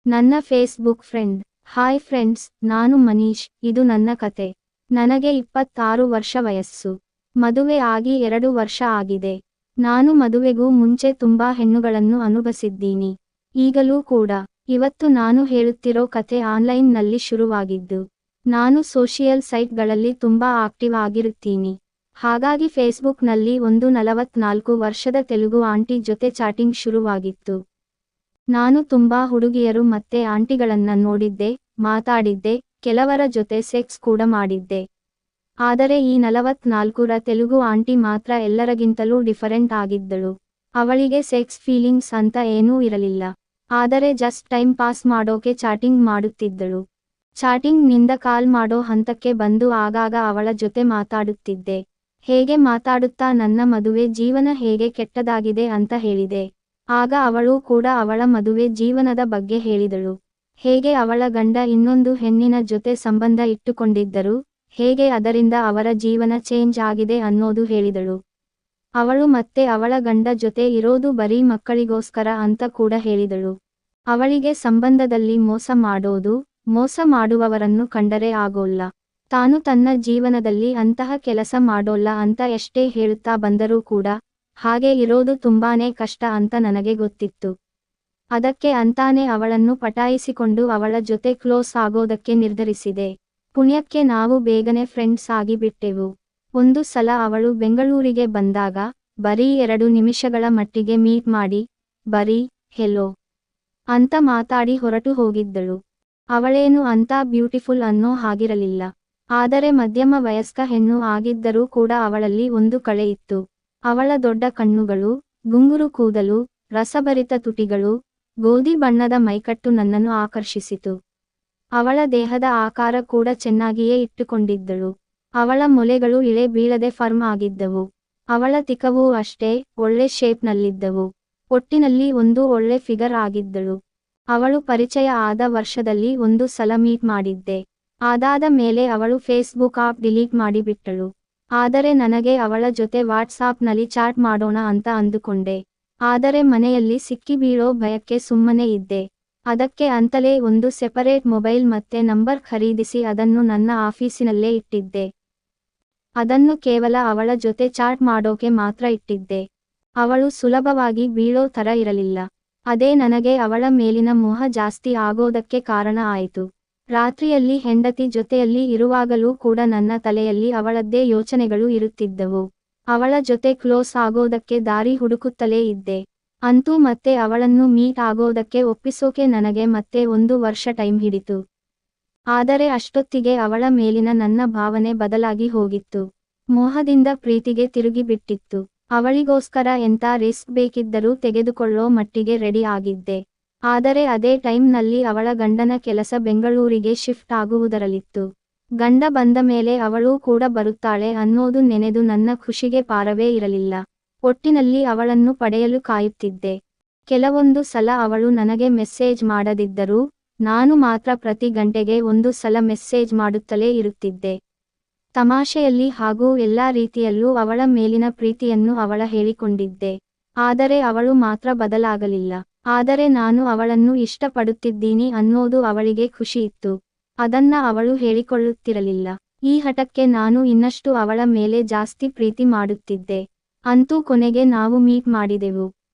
ನನ್ನ Facebook friend. Hi friends, ನಾನು ಮನೀಶ್. ಇದು ನನ್ನ ಕತೆ. ನನಗೆ 26 ವರ್ಷ ವಯಸ್ಸು. ಮದುವೆ ಆಗಿ 2 ವರ್ಷ ಆಗಿದೆ. ನಾನು ಮದುವೆಗೂ ಮುಂಚೆ ತುಂಬಾ ಹೆಣ್ಣುಗಳನ್ನು ಅನುಭವಿಸಿದ್ದೀನಿ. ಈಗಲೂ ಕೂಡ. ಇವತ್ತು ನಾನು ಹೇಳುತ್ತಿರೋ ಕತೆ ಆನ್ಲೈನ್ ನಲ್ಲಿ ಶುರುವಾಗಿದ್ದು. ನಾನು ಸೋಶಿಯಲ್ ಸೈಟ್ಗಳಲ್ಲಿ ತುಂಬಾ ಆಕ್ಟಿವ್ ಆಗಿರುತ್ತೀನಿ. ಹಾಗಾಗಿ ಫೇಸ್ಬುಕ್ ನಲ್ಲಿ ಒಂದು 44 ವರ್ಷದ ತೆಲುಗು ಆಂಟಿ ಜೊತೆ ಚಾಟಿಂಗ್ ಶುರುವಾಗಿತ್ತು. ನಾನು ತುಂಬಾ ಹುಡುಗಿಯರು ಮತ್ತೆ ಆಂಟಿಗಳನ್ನ ನೋಡಿದ್ದೆ, ಮಾತಾಡಿದ್ದೆ, ಕೆಲವರ ಜೊತೆ ಸೆಕ್ಸ್ ಕೂಡ ಮಾಡಿದ್ದೆ. ಆದರೆ ಈ 44ರ ತೆಲುಗು ಆಂಟಿ ಮಾತ್ರ ಎಲ್ಲರಿಗಿಂತಲೂ ಡಿಫರೆಂಟ್ ಆಗಿದ್ದಳು. ಅವಳಿಗೆ ಸೆಕ್ಸ್ ಫೀಲಿಂಗ್ಸ್ ಅಂತ ಏನೂ ಇರಲಿಲ್ಲ. ಆದರೆ ಜಸ್ಟ್ ಟೈಮ್ ಪಾಸ್ ಮಾಡೋಕೆ ಚಾಟಿಂಗ್ ಮಾಡುತ್ತಿದ್ದಳು. ಚಾಟಿಂಗ್ ನಿಂದ ಕಾಲ್ ಮಾಡೋ ಹಂತಕ್ಕೆ ಬಂದು ಆಗಾಗ ಅವಳ ಜೊತೆ ಮಾತಾಡುತ್ತಿದ್ದೆ. ಹೇಗೆ ಮಾತಾಡುತ್ತಾ ನನ್ನ ಮದುವೆ ಜೀವನ ಹೇಗೆ ಕೆಟ್ಟದಾಗಿದೆ ಅಂತ ಹೇಳಿದೆ. ಆಗ ಅವಳು ಕೂಡ ಅವಳ ಮದುವೆ ಜೀವನದ ಬಗ್ಗೆ ಹೇಳಿದಳು. ಹೇಗೆ ಅವಳ ಗಂಡ ಇನ್ನೊಂದು ಹೆಣ್ಣಿನ ಜೊತೆ ಸಂಬಂಧ ಇಟ್ಟುಕೊಂಡಿದ್ದರು, ಹೇಗೆ ಅದರಿಂದ ಅವರ ಜೀವನ ಚೇಂಜ್ ಆಗಿದೆ ಅನ್ನೋದು ಹೇಳಿದಳು. ಅವಳು ಮತ್ತೆ ಅವಳ ಗಂಡ ಜೊತೆ ಇರೋದು ಬರೀ ಮಕ್ಕಳಿಗೋಸ್ಕರ ಅಂತ ಕೂಡ ಹೇಳಿದಳು. ಅವಳಿಗೆ ಸಂಬಂಧದಲ್ಲಿ ಮೋಸ ಮಾಡೋದು, ಮೋಸ ಮಾಡುವವರನ್ನು ಕಂಡರೆ ಆಗೋಲ್ಲ. ತಾನು ತನ್ನ ಜೀವನದಲ್ಲಿ ಅಂತಹ ಕೆಲಸ ಮಾಡೋಲ್ಲ ಅಂತ ಎಷ್ಟೇ ಹೇಳುತ್ತಾ ಬಂದರೂ ಕೂಡ ಹಾಗೆ ಇರೋದು ತುಂಬಾನೇ ಕಷ್ಟ ಅಂತ ನನಗೆ ಗೊತ್ತಿತ್ತು. ಅದಕ್ಕೆ ಅಂತಾನೆ ಅವಳನ್ನು ಪಟಾಯಿಸಿಕೊಂಡು ಅವಳ ಜೊತೆ ಕ್ಲೋಸ್ ಆಗೋದಕ್ಕೆ ನಿರ್ಧರಿಸಿದೆ. ಪುಣ್ಯಕ್ಕೆ ನಾವು ಬೇಗನೆ ಫ್ರೆಂಡ್ಸ್ ಆಗಿ ಬಿಟ್ಟೆವು. ಒಂದು ಸಲ ಅವಳು ಬೆಂಗಳೂರಿಗೆ ಬಂದಾಗ ಬರೀ 2 ನಿಮಿಷಗಳ ಮಟ್ಟಿಗೆ ಮೀಟ್ ಮಾಡಿ ಬರೀ ಹೆಲೋ ಅಂತ ಮಾತಾಡಿ ಹೊರಟು ಹೋಗಿದ್ದಳು. ಅವಳೇನು ಅಂತ ಬ್ಯೂಟಿಫುಲ್ ಅನ್ನೋ ಹಾಗಿರಲಿಲ್ಲ. ಆದರೆ ಮಧ್ಯಮ ವಯಸ್ಕ ಹೆಣ್ಣು ಆಗಿದ್ದರೂ ಕೂಡ ಅವಳಲ್ಲಿ ಒಂದು ಕಳೆ ಇತ್ತು. ಅವಳ ದೊಡ್ಡ ಕಣ್ಣುಗಳು, ಗುಂಗುರು ಕೂದಲು, ರಸಭರಿತ ತುಟಿಗಳು, ಗೋಧಿ ಬಣ್ಣದ ಮೈಕಟ್ಟು ನನ್ನನ್ನು ಆಕರ್ಷಿಸಿತು. ಅವಳ ದೇಹದ ಆಕಾರ ಕೂಡ ಚೆನ್ನಾಗಿಯೇ ಇಟ್ಟುಕೊಂಡಿದ್ದಳು. ಅವಳ ಮೊಲೆಗಳು ಇಳೆ ಬೀಳದೆ ಫರ್ಮ್ ಆಗಿದ್ದವು. ಅವಳ ತಿಕವೂ ಅಷ್ಟೇ ಒಳ್ಳೆ ಶೇಪ್ನಲ್ಲಿದ್ದವು. ಒಟ್ಟಿನಲ್ಲಿ ಒಂದು ಒಳ್ಳೆ ಫಿಗರ್ ಆಗಿದ್ದಳು. ಅವಳು ಪರಿಚಯ ಆದ ವರ್ಷದಲ್ಲಿ ಒಂದು ಸಲ ಮೀಟ್ ಮಾಡಿದ್ದೆ. ಅದಾದ ಮೇಲೆ ಅವಳು ಫೇಸ್ಬುಕ್ ಆಪ್ ಡಿಲೀಟ್ ಮಾಡಿಬಿಟ್ಟಳು. ಆದರೆ ನನಗೆ ಅವಳ ಜೊತೆ ವಾಟ್ಸಾಪ್ ನಲ್ಲಿ ಚಾಟ್ ಮಾಡೋಣ ಅಂತ ಅಂದುಕೊಂಡೆ. ಆದರೆ ಮನೆಯಲ್ಲಿ ಸಿಕ್ಕಿ ಬೀಳೋ ಭಯಕ್ಕೆ ಸುಮ್ಮನೆ ಇದ್ದೆ. ಅದಕ್ಕೆ ಅಂತಲೇ ಒಂದು ಸೆಪರೇಟ್ ಮೊಬೈಲ್ ಮತ್ತೆ ನಂಬರ್ ಖರೀದಿಸಿ ಅದನ್ನು ನನ್ನ ಆಫೀಸಿನಲ್ಲೇ ಇಟ್ಟಿದ್ದೆ. ಅದನ್ನು ಕೇವಲ ಅವಳ ಜೊತೆ ಚಾಟ್ ಮಾಡೋಕೆ ಮಾತ್ರ ಇಟ್ಟಿದ್ದೆ. ಅವಳು ಸುಲಭವಾಗಿ ಬೀಳೋ ತರ ಇರಲಿಲ್ಲ. ಅದೇ ನನಗೆ ಅವಳ ಮೇಲಿನ ಮೋಹ ಜಾಸ್ತಿ ಆಗೋದಕ್ಕೆ ಕಾರಣ ಆಯಿತು. ರಾತ್ರಿಯಲ್ಲಿ ಹೆಂಡತಿ ಜೊತೆಯಲ್ಲಿ ಇರುವಾಗಲೂ ಕೂಡ ನನ್ನ ತಲೆಯಲ್ಲಿ ಅವಳದ್ದೇ ಯೋಚನೆಗಳು ಇರುತ್ತಿದ್ದವು. ಅವಳ ಜೊತೆ ಕ್ಲೋಸ್ ಆಗೋದಕ್ಕೆ ದಾರಿ ಹುಡುಕುತ್ತಲೇ ಇದ್ದೆ. ಅಂತೂ ಮತ್ತೆ ಅವಳನ್ನು ಮೀಟ್ ಆಗೋದಕ್ಕೆ ಒಪ್ಪಿಸೋಕೆ ನನಗೆ ಮತ್ತೆ 1 ವರ್ಷ ಟೈಮ್ ಹಿಡಿತು. ಆದರೆ ಅಷ್ಟೊತ್ತಿಗೆ ಅವಳ ಮೇಲಿನ ನನ್ನ ಭಾವನೆ ಬದಲಾಗಿ ಹೋಗಿತ್ತು. ಮೋಹದಿಂದ ಪ್ರೀತಿಗೆ ತಿರುಗಿಬಿಟ್ಟಿತ್ತು. ಅವಳಿಗೋಸ್ಕರ ಎಂಥ ರಿಸ್ಕ್ ಬೇಕಿದ್ದರೂ ತೆಗೆದುಕೊಳ್ಳೋ ಮಟ್ಟಿಗೆ ರೆಡಿ ಆಗಿದ್ದೆ. ಆದರೆ ಅದೇ ಟೈಮ್ ನಲ್ಲಿ ಅವಳ ಗಂಡನ ಕೆಲಸ ಬೆಂಗಳೂರಿಗೆ ಶಿಫ್ಟ್ ಆಗುವುದರಲ್ಲಿತ್ತು. ಗಂಡ ಬಂದ ಮೇಲೆ ಅವಳೂ ಕೂಡ ಬರುತ್ತಾಳೆ ಅನ್ನೋದು ನೆನೆದು ನನ್ನ ಖುಷಿಗೆ ಪಾರವೇ ಇರಲಿಲ್ಲ. ಒಟ್ಟಿನಲ್ಲಿ ಅವಳನ್ನು ಪಡೆಯಲು ಕಾಯುತ್ತಿದ್ದೆ. ಕೆಲವೊಂದು ಸಲ ಅವಳು ನನಗೆ ಮೆಸೇಜ್ ಮಾಡದಿದ್ದರೂ ನಾನು ಮಾತ್ರ ಪ್ರತಿ ಗಂಟೆಗೆ 1 ಸಲ ಮೆಸೇಜ್ ಮಾಡುತ್ತಲೇ ಇರುತ್ತಿದ್ದೆ. ತಮಾಷೆಯಲ್ಲಿ ಹಾಗೂ ಎಲ್ಲಾ ರೀತಿಯಲ್ಲೂ ಅವಳ ಮೇಲಿನ ಪ್ರೀತಿಯನ್ನು ಅವಳ ಹೇಳಿಕೊಂಡಿದ್ದೆ. ಆದರೆ ಅವಳು ಮಾತ್ರ ಬದಲಾಗಲಿಲ್ಲ. ಆದರೆ ನಾನು ಅವಳನ್ನು ಇಷ್ಟಪಡುತ್ತಿದ್ದೀನಿ ಅನ್ನೋದು ಅವಳಿಗೆ ಖುಷಿ ಇತ್ತು. ಅದನ್ನ ಅವಳು ಹೇಳಿಕೊಳ್ಳುತ್ತಿರಲಿಲ್ಲ. ಈ ಹಠಕ್ಕೆ ನಾನು ಇನ್ನಷ್ಟು ಅವಳ ಮೇಲೆ ಜಾಸ್ತಿ ಪ್ರೀತಿ ಮಾಡುತ್ತಿದ್ದೆ. ಅಂತೂ ಕೊನೆಗೆ ನಾವು ಮೀಟ್ ಮಾಡಿದೆವು.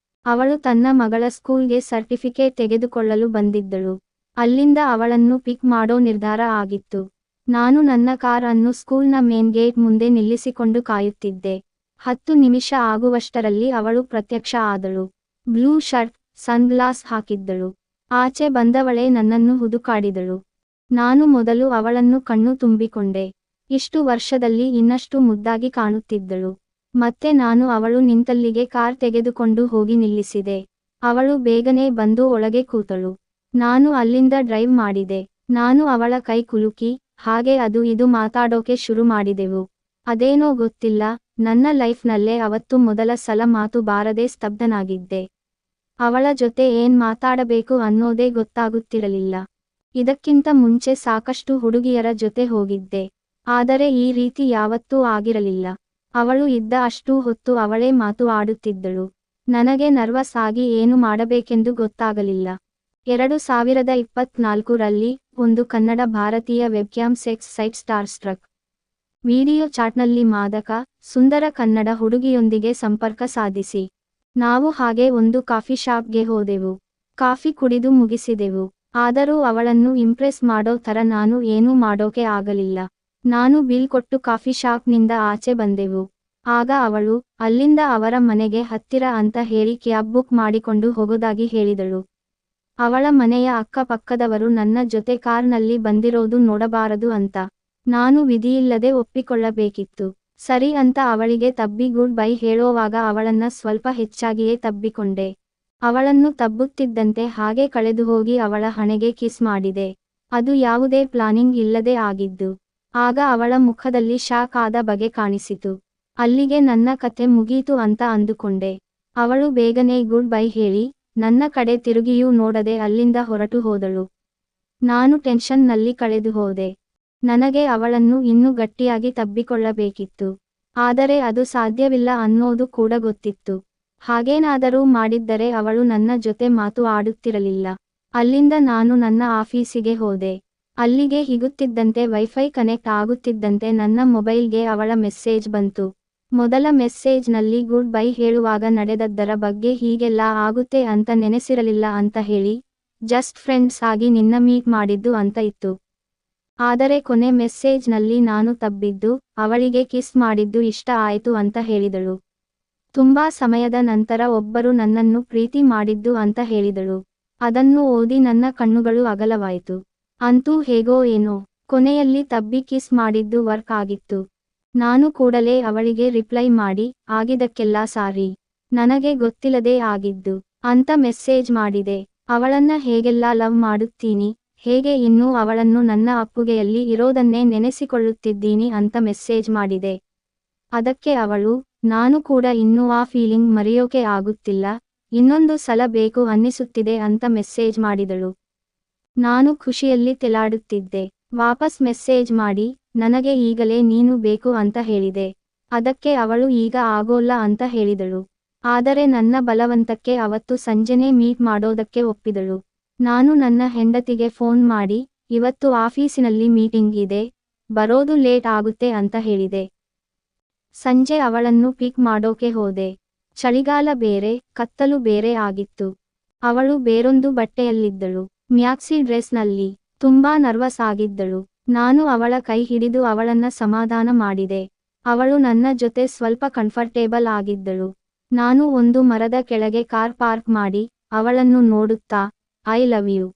ಅವಳು ತನ್ನ ಮಗಳ ಸ್ಕೂಲ್ಗೆ ಸರ್ಟಿಫಿಕೇಟ್ ತೆಗೆದುಕೊಳ್ಳಲು ಬಂದಿದ್ದಳು. ಅಲ್ಲಿಂದ ಅವಳನ್ನು ಪಿಕ್ ಮಾಡೋ ನಿರ್ಧಾರ ಆಗಿತ್ತು. ನಾನು ನನ್ನ ಕಾರ್ ಅನ್ನು ಸ್ಕೂಲ್ನ ಮೇನ್ ಗೇಟ್ ಮುಂದೆ ನಿಲ್ಲಿಸಿಕೊಂಡು ಕಾಯುತ್ತಿದ್ದೆ. 10 ನಿಮಿಷ ಆಗುವಷ್ಟರಲ್ಲಿ ಅವಳು ಪ್ರತ್ಯಕ್ಷ ಆದಳು. ಬ್ಲೂ ಶರ್ಟ್, ಸನ್ ಗ್ಲಾಸ್ ಹಾಕಿದ್ದಳು. ಆಚೆ ಬಂದವಳೇ ನನ್ನನ್ನು ಹುಡುಕಾಡಿದಳು. ನಾನು ಮೊದಲು ಅವಳನ್ನು ಕಣ್ಣು ತುಂಬಿಕೊಂಡೆ. ಇಷ್ಟು ವರ್ಷದಲ್ಲಿ ಇನ್ನಷ್ಟು ಮುದ್ದಾಗಿ ಕಾಣುತ್ತಿದ್ದಳು. ಮತ್ತೆ ನಾನು ಅವಳು ನಿಂತಲ್ಲಿಗೆ ಕಾರ್ ತೆಗೆದುಕೊಂಡು ಹೋಗಿ ನಿಲ್ಲಿಸಿದೆ. ಅವಳು ಬೇಗನೆ ಬಂದು ಒಳಗೆ ಕೂತಳು. ನಾನು ಅಲ್ಲಿಂದ ಡ್ರೈವ್ ಮಾಡಿದೆ. ನಾನು ಅವಳ ಕೈ ಕುಲುಕಿ ಹಾಗೆ ಅದು ಇದು ಮಾತಾಡೋಕೆ ಶುರು ಮಾಡಿದೆವು. ಅದೇನೋ ಗೊತ್ತಿಲ್ಲ, ನನ್ನ ಲೈಫ್ನಲ್ಲೇ ಅವತ್ತು ಮೊದಲ ಸಲ ಮಾತು ಬಾರದೆ ಸ್ತಬ್ಧನಾಗಿದ್ದೆ. ಅವಳ ಜೊತೆ ಏನ್ ಮಾತಾಡಬೇಕು ಅನ್ನೋದೇ ಗೊತ್ತಾಗುತ್ತಿರಲಿಲ್ಲ. ಇದಕ್ಕಿಂತ ಮುಂಚೆ ಸಾಕಷ್ಟು ಹುಡುಗಿಯರ ಜೊತೆ ಹೋಗಿದ್ದೆ. ಆದರೆ ಈ ರೀತಿ ಯಾವತ್ತೂ ಆಗಿರಲಿಲ್ಲ. ಅವಳು ಇದ್ದ ಅಷ್ಟೂ ಹೊತ್ತು ಅವಳೇ ಮಾತು ಆಡುತ್ತಿದ್ದಳು. ನನಗೆ ನರ್ವಸ್ ಆಗಿ ಏನು ಮಾಡಬೇಕೆಂದು ಗೊತ್ತಾಗಲಿಲ್ಲ. 2024ರಲ್ಲಿ ಒಂದು ಕನ್ನಡ ಭಾರತೀಯ ವೆಬ್ಕ್ಯಾಮ್ ಸೆಕ್ಸ್ ಸೈಟ್ ಸ್ಟಾರ್ಸ್ಟ್ರಕ್ ವಿಡಿಯೋ ಚಾಟ್ನಲ್ಲಿ ಮಾದಕ ಸುಂದರ ಕನ್ನಡ ಹುಡುಗಿಯೊಂದಿಗೆ ಸಂಪರ್ಕ ಸಾಧಿಸಿ. ನಾವು ಹಾಗೆ ಒಂದು ಕಾಫಿ ಶಾಪ್ಗೆ ಹೋದೆವು. ಕಾಫಿ ಕುಡಿದು ಮುಗಿಸಿದೆವು. ಆದರೂ ಅವಳನ್ನು ಇಂಪ್ರೆಸ್ ಮಾಡೋ ಥರ ನಾನು ಏನೂ ಮಾಡೋಕೆ ಆಗಲಿಲ್ಲ. ನಾನು ಬಿಲ್ ಕೊಟ್ಟು ಕಾಫಿ ಶಾಪ್ನಿಂದ ಆಚೆ ಬಂದೆವು. ಆಗ ಅವಳು ಅಲ್ಲಿಂದ ಅವರ ಮನೆಗೆ ಹತ್ತಿರ ಅಂತ ಹೇಳಿ ಕ್ಯಾಬ್ ಬುಕ್ ಮಾಡಿಕೊಂಡು ಹೋಗೋದಾಗಿ ಹೇಳಿದಳು. ಅವಳ ಮನೆಯ ಅಕ್ಕಪಕ್ಕದವರು ನನ್ನ ಜೊತೆ ಕಾರ್ನಲ್ಲಿ ಬಂದಿರೋದು ನೋಡಬಾರದು ಅಂತ. ನಾನು ವಿಧಿಯಿಲ್ಲದೆ ಒಪ್ಪಿಕೊಳ್ಳಬೇಕಿತ್ತು. ಸರಿ ಅಂತ ಅವಳಿಗೆ ತಬ್ಬಿ ಗುಡ್ ಬೈ ಹೇಳೋವಾಗ ಅವಳನ್ನ ಸ್ವಲ್ಪ ಹೆಚ್ಚಾಗಿಯೇ ತಬ್ಬಿಕೊಂಡೆ. ಅವಳನ್ನು ತಬ್ಬುತ್ತಿದ್ದಂತೆ ಹಾಗೆ ಕಳೆದುಹೋಗಿ ಅವಳ ಹಣೆಗೆ ಕಿಸ್ ಮಾಡಿದೆ. ಅದು ಯಾವುದೇ ಪ್ಲಾನಿಂಗ್ ಇಲ್ಲದೆ ಆಗಿದ್ದು. ಆಗ ಅವಳ ಮುಖದಲ್ಲಿ ಶಾಕ್ ಆದ ಬಗೆ ಕಾಣಿಸಿತು. ಅಲ್ಲಿಗೆ ನನ್ನ ಕತೆ ಮುಗೀತು ಅಂತ ಅಂದುಕೊಂಡೆ. ಅವಳು ಬೇಗನೆ ಗುಡ್ ಬೈ ಹೇಳಿ ನನ್ನ ಕಡೆ ತಿರುಗಿಯೂ ನೋಡದೆ ಅಲ್ಲಿಂದ ಹೊರಟು ಹೋದಳು. ನಾನು ಟೆನ್ಷನ್ನಲ್ಲಿ ಕಳೆದುಹೋದೆ. ನನಗೆ ಅವಳನ್ನು ಇನ್ನೂ ಗಟ್ಟಿಯಾಗಿ ತಬ್ಬಿಕೊಳ್ಳಬೇಕಿತ್ತು. ಆದರೆ ಅದು ಸಾಧ್ಯವಿಲ್ಲ ಅನ್ನೋದು ಕೂಡ ಗೊತ್ತಿತ್ತು. ಹಾಗೇನಾದರೂ ಮಾಡಿದ್ದರೆ ಅವಳು ನನ್ನ ಜೊತೆ ಮಾತು ಆಡುತ್ತಿರಲಿಲ್ಲ. ಅಲ್ಲಿಂದ ನಾನು ನನ್ನ ಆಫೀಸಿಗೆ ಹೋದೆ. ಅಲ್ಲಿಗೆ ಹಿಗುತ್ತಿದ್ದಂತೆ ವೈಫೈ ಕನೆಕ್ಟ್ ಆಗುತ್ತಿದ್ದಂತೆ ನನ್ನ ಮೊಬೈಲ್ಗೆ ಅವಳ ಮೆಸೇಜ್ ಬಂತು. ಮೊದಲ ಮೆಸೇಜ್ನಲ್ಲಿ ಗುಡ್ ಬೈ ಹೇಳುವಾಗ ನಡೆದದ್ದರ ಬಗ್ಗೆ ಹೀಗೆಲ್ಲ ಆಗುತ್ತೆ ಅಂತ ನೆನೆಸಿರಲಿಲ್ಲ ಅಂತ ಹೇಳಿ, ಜಸ್ಟ್ ಫ್ರೆಂಡ್ಸ್ ಆಗಿ ನಿನ್ನ ಮೀಟ್ ಮಾಡಿದ್ದು ಅಂತ ಇತ್ತು. ಆದರೆ ಕೊನೆ ಮೆಸೇಜ್ನಲ್ಲಿ ನಾನು ತಬ್ಬಿದ್ದು, ಅವಳಿಗೆ ಕಿಸ್ ಮಾಡಿದ್ದು ಇಷ್ಟ ಆಯ್ತು ಅಂತ ಹೇಳಿದಳು. ತುಂಬಾ ಸಮಯದ ನಂತರ ಒಬ್ಬರು ನನ್ನನ್ನು ಪ್ರೀತಿ ಮಾಡಿದ್ದು ಅಂತ ಹೇಳಿದಳು. ಅದನ್ನು ಓದಿ ನನ್ನ ಕಣ್ಣುಗಳು ಅಗಲವಾಯಿತು. ಅಂತೂ ಹೇಗೋ ಏನೋ ಕೊನೆಯಲ್ಲಿ ತಬ್ಬಿ ಕಿಸ್ ಮಾಡಿದ್ದು ವರ್ಕ್ ಆಗಿತ್ತು. ನಾನು ಕೂಡಲೇ ಅವಳಿಗೆ ರಿಪ್ಲೈ ಮಾಡಿ ಆಗಿದ್ದಕ್ಕೆಲ್ಲ ಸಾರಿ, ನನಗೆ ಗೊತ್ತಿಲ್ಲದೇ ಆಗಿದ್ದು ಅಂತ ಮೆಸೇಜ್ ಮಾಡಿದೆ. ಅವಳನ್ನ ಹೇಗೆಲ್ಲ ಲವ್ ಮಾಡುತ್ತೀನಿ, ಹೇಗೆ ಇನ್ನೂ ಅವಳನ್ನು ನನ್ನ ಅಪ್ಪುಗೆಯಲ್ಲಿ ಇರೋದನ್ನೇ ನೆನೆಸಿಕೊಳ್ಳುತ್ತಿದ್ದೀನಿ ಅಂತ ಮೆಸೇಜ್ ಮಾಡಿದೆ. ಅದಕ್ಕೆ ಅವಳು, ನಾನು ಕೂಡ ಇನ್ನೂ ಆ ಫೀಲಿಂಗ್ ಮರೆಯೋಕೆ ಆಗುತ್ತಿಲ್ಲ, ಇನ್ನೊಂದು ಸಲ ಬೇಕು ಅನ್ನಿಸುತ್ತಿದೆ ಅಂತ ಮೆಸೇಜ್ ಮಾಡಿದಳು. ನಾನು ಖುಷಿಯಲ್ಲಿ ತೆಲಾಡುತ್ತಿದ್ದೆ. ವಾಪಸ್ ಮೆಸೇಜ್ ಮಾಡಿ, ನನಗೆ ಈಗಲೇ ನೀನು ಬೇಕು ಅಂತ ಹೇಳಿದೆ. ಅದಕ್ಕೆ ಅವಳು ಈಗ ಆಗೋಲ್ಲ ಅಂತ ಹೇಳಿದಳು. ಆದರೆ ನನ್ನ ಬಲವಂತಕ್ಕೆ ಅವತ್ತು ಸಂಜೆನೇ ಮೀಟ್ ಮಾಡೋದಕ್ಕೆ ಒಪ್ಪಿದಳು. ನಾನು ನನ್ನ ಹೆಂಡತಿಗೆ ಫೋನ್ ಮಾಡಿ, ಇವತ್ತು ಆಫೀಸಿನಲ್ಲಿ ಮೀಟಿಂಗ್ ಇದೆ, ಬರೋದು ಲೇಟ್ ಆಗುತ್ತೆ ಅಂತ ಹೇಳಿದೆ. ಸಂಜೆ ಅವಳನ್ನು ಪಿಕ್ ಮಾಡೋಕೆ ಹೋದೆ. ಚಳಿಗಾಲ ಬೇರೆ, ಕತ್ತಲು ಬೇರೆ ಆಗಿತ್ತು. ಅವಳು ಬೇರೊಂದು ಬಟ್ಟೆಯಲ್ಲಿದ್ದಳು, ಮ್ಯಾಕ್ಸಿ ಡ್ರೆಸ್ನಲ್ಲಿ. ತುಂಬಾ ನರ್ವಸ್ ಆಗಿದ್ದಳು. ನಾನು ಅವಳ ಕೈ ಹಿಡಿದು ಅವಳನ್ನ ಸಮಾಧಾನ ಮಾಡಿದೆ. ಅವಳು ನನ್ನ ಜೊತೆ ಸ್ವಲ್ಪ ಕಂಫರ್ಟೇಬಲ್ ಆಗಿದ್ದಳು. ನಾನು ಒಂದು ಮರದ ಕೆಳಗೆ ಕಾರ್ ಪಾರ್ಕ್ ಮಾಡಿ, ಅವಳನ್ನು ನೋಡುತ್ತಾ, ಐ ಲವ್ ಯು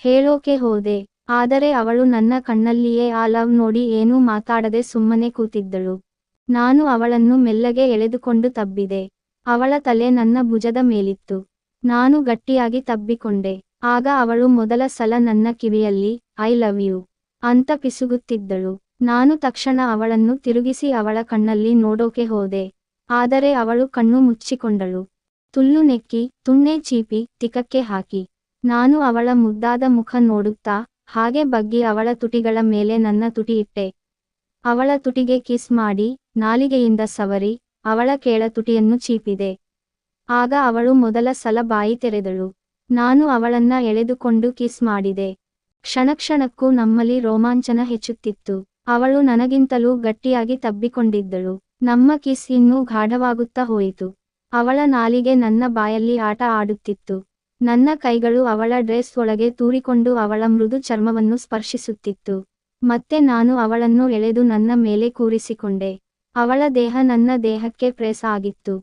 ಹೇಳೋಕೆ ಹೋದೆ. ಆದರೆ ಅವಳು ನನ್ನ ಕಣ್ಣಲ್ಲಿಯೇ ಆ ಲವ್ ನೋಡಿ ಏನೂ ಮಾತಾಡದೆ ಸುಮ್ಮನೆ ಕೂತಿದ್ದಳು. ನಾನು ಅವಳನ್ನು ಮೆಲ್ಲಗೆ ಎಳೆದುಕೊಂಡು ತಬ್ಬಿದೆ. ಅವಳ ತಲೆ ನನ್ನ ಭುಜದ ಮೇಲಿತ್ತು. ನಾನು ಗಟ್ಟಿಯಾಗಿ ತಬ್ಬಿಕೊಂಡೆ. ಆಗ ಅವಳು ಮೊದಲ ಸಲ ನನ್ನ ಕಿವಿಯಲ್ಲಿ ಐ ಲವ್ ಯು ಅಂತ ಪಿಸುಗುತ್ತಿದ್ದಳು. ನಾನು ತಕ್ಷಣ ಅವಳನ್ನು ತಿರುಗಿಸಿ ಅವಳ ಕಣ್ಣಲ್ಲಿ ನೋಡೋಕೆ ಹೋದೆ. ಆದರೆ ಅವಳು ಕಣ್ಣು ಮುಚ್ಚಿಕೊಂಡಳು. ತುಲ್ಲು ನೆಕ್ಕಿ, ತುಣ್ಣೆ ಚೀಪಿ, ತಿಕಕ್ಕೆ ಹಾಕಿ. ನಾನು ಅವಳ ಮುದ್ದಾದ ಮುಖ ನೋಡುತ್ತಾ, ಹಾಗೆ ಬಗ್ಗಿ ಅವಳ ತುಟಿಗಳ ಮೇಲೆ ನನ್ನ ತುಟಿ ಇಟ್ಟೆ. ಅವಳ ತುಟಿಗೆ ಕಿಸ್ ಮಾಡಿ, ನಾಲಿಗೆಯಿಂದ ಸವರಿ, ಅವಳ ಕೇಳ ತುಟಿಯನ್ನು ಚೀಪಿದೆ. ಆಗ ಅವಳು ಮೊದಲ ಸಲ ಬಾಯಿ ತೆರೆದಳು. ನಾನು ಅವಳನ್ನ ಎಳೆದುಕೊಂಡು ಕಿಸ್ ಮಾಡಿದೆ. ಕ್ಷಣಕ್ಷಣಕ್ಕೂ ನಮ್ಮಲ್ಲಿ ರೋಮಾಂಚನ ಹೆಚ್ಚುತ್ತಿತ್ತು. ಅವಳು ನನಗಿಂತಲೂ ಗಟ್ಟಿಯಾಗಿ ತಬ್ಬಿಕೊಂಡಿದ್ದಳು. ನಮ್ಮ ಕಿಸ್ ಇನ್ನೂ ಗಾಢವಾಗುತ್ತಾ ಹೋಯಿತು. ಅವಳ ನಾಲಿಗೆ ನನ್ನ ಬಾಯಲ್ಲಿ ಆಟ ಆಡುತ್ತಿತ್ತು. ನನ್ನ ಕೈಗಳು ಅವಳ ಡ್ರೆಸ್ ಒಳಗೆ ತೂರಿಕೊಂಡು ಅವಳ ಮೃದು ಚರ್ಮವನ್ನು ಸ್ಪರ್ಶಿಸುತ್ತಿತ್ತು. ಮತ್ತೆ ನಾನು ಅವಳನ್ನು ಎಳೆದು ನನ್ನ ಮೇಲೆ ಕೂರಿಸಿಕೊಂಡೆ. ಅವಳ ದೇಹ ನನ್ನ ದೇಹಕ್ಕೆ ಪ್ರೆಸ್ ಆಗಿತ್ತು.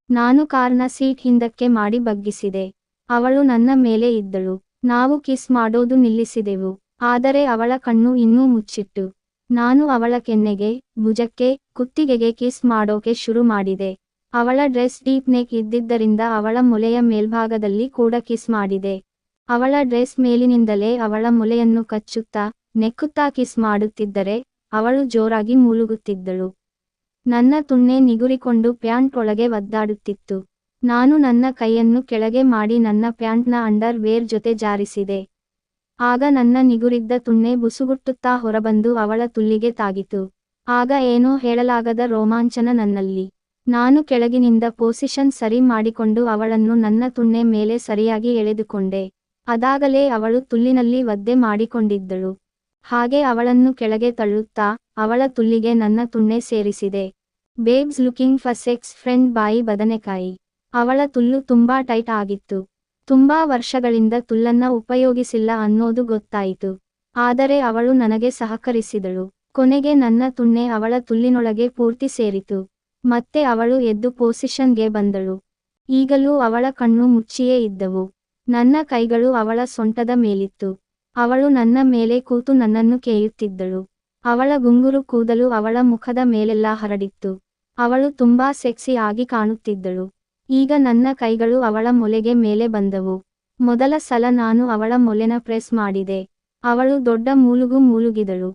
ನಾನು ಕಾರ್ನ ಸೀಟ್ ಹಿಂದಕ್ಕೆ ಮಾಡಿ ಬಗ್ಗಿಸಿದೆ. ಅವಳು ನನ್ನ ಮೇಲೆ ಇದ್ದಳು. ನಾವು ಕಿಸ್ ಮಾಡೋದು ನಿಲ್ಲಿಸಿದೆವು. ಆದರೆ ಅವಳ ಕಣ್ಣು ಇನ್ನೂ ಮುಚ್ಚಿಟ್ಟು. ನಾನು ಅವಳ ಕೆನ್ನೆಗೆ, ಭುಜಕ್ಕೆ, ಕುತ್ತಿಗೆಗೆ ಕಿಸ್ ಮಾಡೋಕೆ ಶುರು ಮಾಡಿದೆ. ಅವಳ ಡ್ರೆಸ್ ಡೀಪ್ ನೆಕ್ ಇದ್ದಿದ್ದರಿಂದ ಅವಳ ಮೊಲೆಯ ಮೇಲ್ಭಾಗದಲ್ಲಿ ಕೂಡ ಕಿಸ್ ಮಾಡಿದೆ. ಅವಳ ಡ್ರೆಸ್ ಮೇಲಿನಿಂದಲೇ ಅವಳ ಮೊಲೆಯನ್ನು ಕಚ್ಚುತ್ತಾ, ನೆಕ್ಕುತ್ತಾ ಕಿಸ್ ಮಾಡುತ್ತಿದ್ದರೆ, ಅವಳು ಜೋರಾಗಿ ಮೂಳುಗುತ್ತಿದ್ದಳು. ನನ್ನ ತುಣ್ಣೆ ನಿಗುರಿಕೊಂಡು ಪ್ಯಾಂಟ್ ಒಳಗೆ ಒದ್ದಾಡುತ್ತಿತ್ತು. ನಾನು ನನ್ನ ಕೈಯನ್ನು ಕೆಳಗೆ ಮಾಡಿ ನನ್ನ ಪ್ಯಾಂಟ್ನ ಅಂಡರ್ ವೇರ್ ಜೊತೆ ಜಾರಿಸಿದೆ. ಆಗ ನನ್ನ ನಿಗುರಿದ್ದ ತುಣ್ಣೆ ಬುಸುಗುಟ್ಟುತ್ತಾ ಹೊರಬಂದು ಅವಳ ತುಲ್ಲಿಗೆ ತಾಗಿತು. ಆಗ ಏನೋ ಹೇಳಲಾಗದ ರೋಮಾಂಚನ ನನ್ನಲ್ಲಿ. ನಾನು ಕೆಳಗಿನಿಂದ ಪೊಸಿಷನ್ ಸರಿ ಮಾಡಿಕೊಂಡು ಅವಳನ್ನು ನನ್ನ ತುಣ್ಣೆ ಮೇಲೆ ಸರಿಯಾಗಿ ಎಳೆದುಕೊಂಡೆ. ಅದಾಗಲೇ ಅವಳು ತುಲ್ಲಿನಲ್ಲಿ ಒದ್ದೆ ಮಾಡಿಕೊಂಡಿದ್ದಳು. ಹಾಗೆ ಅವಳನ್ನು ಕೆಳಗೆ ತಳ್ಳುತ್ತಾ, ಅವಳ ತುಲ್ಲಿಗೆ ನನ್ನ ತುಣ್ಣೆ ಸೇರಿಸಿದೆ. Babes looking for sex friend ಬಾಯಿ ಬದನೆಕಾಯಿ. ಅವಳ ತುಲ್ಲು ತುಂಬಾ ಟೈಟ್ ಆಗಿತ್ತು. ತುಂಬಾ ವರ್ಷಗಳಿಂದ ತುಲ್ಲನ್ನ ಉಪಯೋಗಿಸಿಲ್ಲ ಅನ್ನೋದು ಗೊತ್ತಾಯಿತು. ಆದರೆ ಅವಳು ನನಗೆ ಸಹಕರಿಸಿದಳು. ಕೊನೆಗೆ ನನ್ನ ತುಣ್ಣೆ ಅವಳ ತುಲ್ಲಿನೊಳಗೆ ಪೂರ್ತಿ ಸೇರಿತು. ಮತ್ತೆ ಅವಳು ಎದ್ದು ಪೊಸಿಷನ್ಗೆ ಬಂದಳು. ಈಗಲೂ ಅವಳ ಕಣ್ಣು ಮುಚ್ಚಿಯೇ ಇದ್ದವು. ನನ್ನ ಕೈಗಳು ಅವಳ ಸೊಂಟದ ಮೇಲಿತ್ತು. ಅವಳು ನನ್ನ ಮೇಲೆ ಕೂತು ನನ್ನನ್ನು ಕೇಯುತ್ತಿದ್ದಳು. ಅವಳ ಗುಂಗುರು ಕೂದಲು ಅವಳ ಮುಖದ ಮೇಲೆಲ್ಲ ಹರಡಿತ್ತು. ಅವಳು ತುಂಬಾ ಸೆಕ್ಸಿ ಆಗಿ ಕಾಣುತ್ತಿದ್ದಳು. ಈಗ ನನ್ನ ಕೈಗಳು ಅವಳ ಮೊಲೆಗೆ ಮೇಲೆ ಬಂದವು. ಮೊದಲ ಸಲ ನಾನು ಅವಳ ಮೊಲೆನ ಪ್ರೆಸ್ ಮಾಡಿದೆ. ಅವಳು ದೊಡ್ಡ ಮೂಲುಗು ಮೂಲುಗಿದಳು.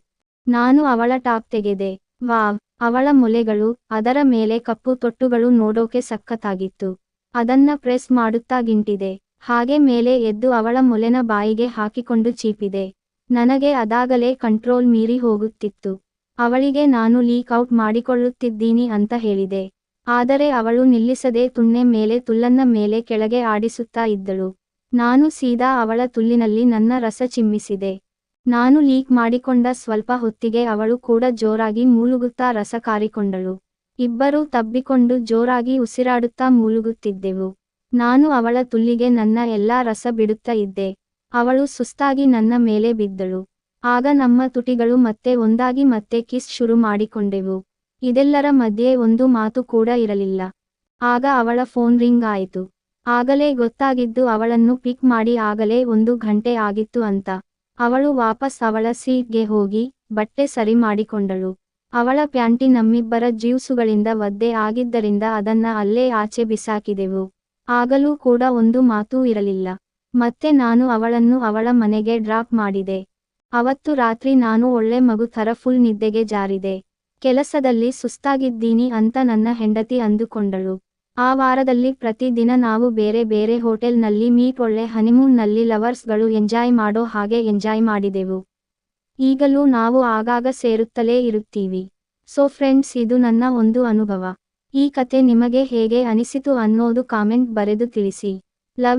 ನಾನು ಅವಳ ಟಾಪ್ ತೆಗೆದೆ. ವಾವ್, ಅವಳ ಮೊಲೆಗಳು, ಅದರ ಮೇಲೆ ಕಪ್ಪು ತೊಟ್ಟುಗಳು ನೋಡೋಕೆ ಸಖತ್ತಾಗಿತ್ತು. ಅದನ್ನ ಪ್ರೆಸ್ ಮಾಡುತ್ತಾ ಗಿಂಟಿದೆ. ಹಾಗೆ ಮೇಲೆ ಎದ್ದು ಅವಳ ಮೊಲೆನ ಬಾಯಿಗೆ ಹಾಕಿಕೊಂಡು ಚೀಪಿದೆ. ನನಗೆ ಅದಾಗಲೇ ಕಂಟ್ರೋಲ್ ಮೀರಿ ಹೋಗುತ್ತಿತ್ತು. ಅವಳಿಗೆ ನಾನು ಲೀಕ್ ಔಟ್ ಮಾಡಿಕೊಳ್ಳುತ್ತಿದ್ದೀನಿ ಅಂತ ಹೇಳಿದೆ. ಆದರೆ ಅವಳು ನಿಲ್ಲಿಸದೆ ತುಣ್ಣೆ ಮೇಲೆ ತುಲ್ಲನ್ನ ಮೇಲೆ ಕೆಳಗೆ ಆಡಿಸುತ್ತಾ ಇದ್ದಳು. ನಾನು ಸೀದಾ ಅವಳ ತುಲ್ಲಿನಲ್ಲಿ ನನ್ನ ರಸ ಚಿಮ್ಮಿಸಿದೆ. ನಾನು ಲೀಕ್ ಮಾಡಿಕೊಂಡ ಸ್ವಲ್ಪ ಹೊತ್ತಿಗೆ ಅವಳು ಕೂಡ ಜೋರಾಗಿ ಮೂಳುಗುತ್ತಾ ರಸ ಕಾರಿಕೊಂಡಳು. ಇಬ್ಬರೂ ತಬ್ಬಿಕೊಂಡು ಜೋರಾಗಿ ಉಸಿರಾಡುತ್ತಾ ಮೂಳುಗುತ್ತಿದ್ದೆವು. ನಾನು ಅವಳ ತುಲ್ಲಿಗೆ ನನ್ನ ಎಲ್ಲಾ ರಸ ಬಿಡುತ್ತಾ ಇದ್ದೆ. ಅವಳು ಸುಸ್ತಾಗಿ ನನ್ನ ಮೇಲೆ ಬಿದ್ದಳು. ಆಗ ನಮ್ಮ ತುಟಿಗಳು ಮತ್ತೆ ಒಂದಾಗಿ ಮತ್ತೆ ಕಿಸ್ ಶುರು ಮಾಡಿಕೊಂಡೆವು. ಇದೆಲ್ಲರ ಮಧ್ಯೆ ಒಂದು ಮಾತು ಕೂಡ ಇರಲಿಲ್ಲ. ಆಗ ಅವಳ ಫೋನ್ ರಿಂಗ್ ಆಯಿತು. ಆಗಲೇ ಗೊತ್ತಾಗಿದ್ದು ಅವಳನ್ನು ಪಿಕ್ ಮಾಡಿ ಆಗಲೇ 1 ಗಂಟೆ ಆಗಿತ್ತು ಅಂತ. ಅವಳು ವಾಪಸ್ ಅವಳ ಸೀಟ್ಗೆ ಹೋಗಿ ಬಟ್ಟೆ ಸರಿ ಮಾಡಿಕೊಂಡಳು. ಅವಳ ಪ್ಯಾಂಟಿ ನಮ್ಮಿಬ್ಬರ ಜೀವ್ಸುಗಳಿಂದ ಒದ್ದೆ ಆಗಿದ್ದರಿಂದ ಅದನ್ನ ಅಲ್ಲೇ ಆಚೆ ಬಿಸಾಕಿದೆವು. ಆಗಲೂ ಕೂಡ ಒಂದು ಮಾತೂ ಇರಲಿಲ್ಲ. ಮತ್ತೆ ನಾನು ಅವಳನ್ನು ಅವಳ ಮನೆಗೆ ಡ್ರಾಪ್ ಮಾಡಿದೆ. ಅವತ್ತು ರಾತ್ರಿ ನಾನು ಒಳ್ಳೆ ಮಗು ಥರ ಫುಲ್ ನಿದ್ದೆಗೆ ಜಾರಿದೆ. ಕೆಲಸದಲ್ಲಿ ಸುಸ್ತಾಗಿದ್ದೀನಿ ಅಂತ ನನ್ನ ಹೆಂಡತಿ ಅಂದುಕೊಂಡಳು. ಆ ವಾರದಲ್ಲಿ ಪ್ರತಿ ದಿನ ನಾವು ಬೇರೆ ಬೇರೆ ಹೋಟೆಲ್ನಲ್ಲಿ ಮೀಟ್ ಒಳ್ಳೆ ಹನಿಮೂನ್ನಲ್ಲಿ ಲವರ್ಸ್ಗಳು ಎಂಜಾಯ್ ಮಾಡೋ ಹಾಗೆ ಎಂಜಾಯ್ ಮಾಡಿದೆವು. ಈಗಲೂ ನಾವು ಆಗಾಗ ಸೇರುತ್ತಲೇ ಇರುತ್ತೀವಿ. ಸೊ ಫ್ರೆಂಡ್ಸ್, ಇದು ನನ್ನ ಒಂದು ಅನುಭವ. ಈ ಕತೆ ನಿಮಗೆ ಹೇಗೆ ಅನಿಸಿತು ಅನ್ನೋದು ಕಾಮೆಂಟ್ ಬರೆದು ತಿಳಿಸಿ.